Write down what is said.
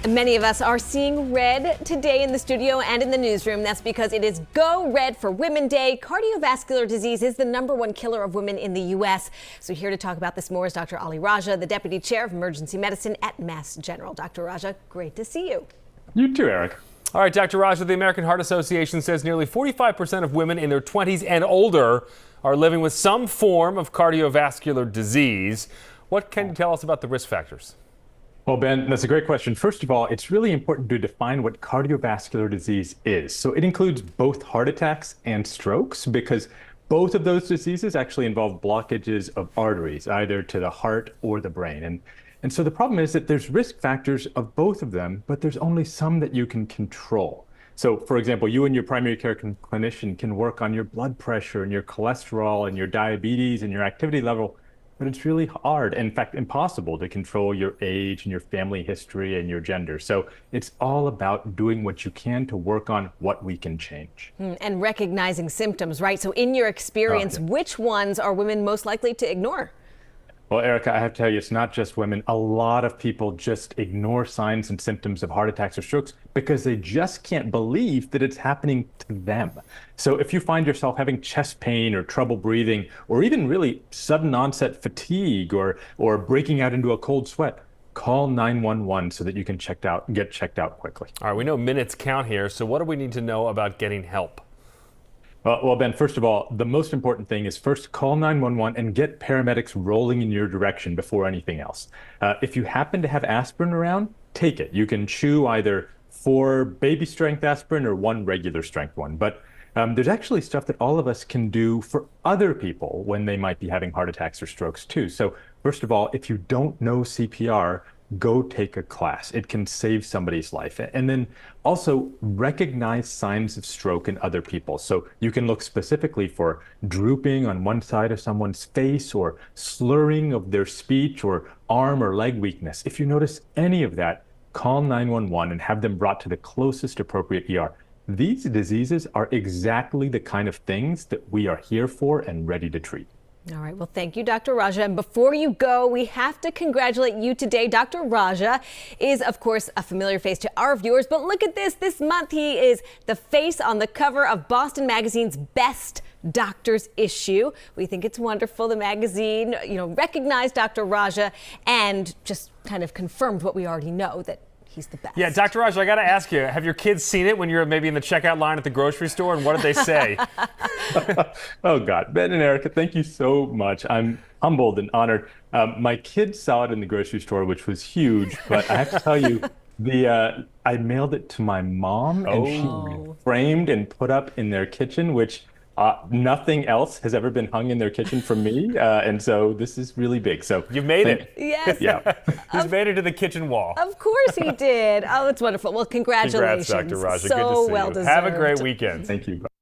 Many of us are seeing red today in the studio and in the newsroom. That's because it is Go Red for Women Day. Cardiovascular disease is the #1 killer of women in the U.S. So here to talk about this more is Dr. Ali Raja, the Deputy Chair of Emergency Medicine at Mass General. Dr. Raja, great to see you. You too, Eric. All right, Dr. Raja, the American Heart Association says nearly 45% of women in their 20s and older are living with some form of cardiovascular disease. What can you tell us about the risk factors? Well, Ben, that's a great question. First of all, it's really important to define what cardiovascular disease is. So it includes both heart attacks and strokes, because both of those diseases actually involve blockages of arteries, either to the heart or the brain. And so the problem is that there's risk factors of both of them, but there's only some that you can control. So, for example, you and your primary care clinician can work on your blood pressure and your cholesterol and your diabetes and your activity level, but it's really hard, in fact, impossible to control your age and your family history and your gender. So it's all about doing what you can to work on what we can change. And recognizing symptoms, right? So in your experience, which ones are women most likely to ignore? Well, Erica, I have to tell you, it's not just women. A lot of people just ignore signs and symptoms of heart attacks or strokes because they just can't believe that it's happening to them. So if you find yourself having chest pain or trouble breathing, or even really sudden onset fatigue or breaking out into a cold sweat, call 911 so that you can get checked out quickly. All right, we know minutes count here, so what do we need to know about getting help? Well, Ben, first of all, the most important thing is first call 911 and get paramedics rolling in your direction before anything else. If you happen to have aspirin around, take it. You can chew either 4 baby strength aspirin or 1 regular strength one. But there's actually stuff that all of us can do for other people when they might be having heart attacks or strokes too. So first of all, if you don't know CPR, go take a class. It can save somebody's life. And then also recognize signs of stroke in other people. So you can look specifically for drooping on one side of someone's face, or slurring of their speech, or arm or leg weakness. If you notice any of that, call 911 and have them brought to the closest appropriate ER. These diseases are exactly the kind of things that we are here for and ready to treat. All right. Well, thank you, Dr. Raja. And before you go, we have to congratulate you today. Dr. Raja is, of course, a familiar face to our viewers. But look at this. This month, he is the face on the cover of Boston Magazine's Best Doctors issue. We think it's wonderful. The magazine, recognized Dr. Raja and just kind of confirmed what we already know, that he's the best. Yeah, Dr. Raja, I got to ask you, have your kids seen it when you're maybe in the checkout line at the grocery store, and what did they say? Oh, God. Ben and Erica, thank you so much. I'm humbled and honored. My kids saw it in the grocery store, which was huge, but I have to tell you, I mailed it to my mom, and she framed and put up in their kitchen, which nothing else has ever been hung in their kitchen from me, and so this is really big. So you made it. Yes. Yeah. He's made it to the kitchen wall. Of course he did. Oh, it's wonderful. Well, congratulations. Congrats, Dr. Raja. So Good to see well you. deserved. Have a great weekend. Thank you.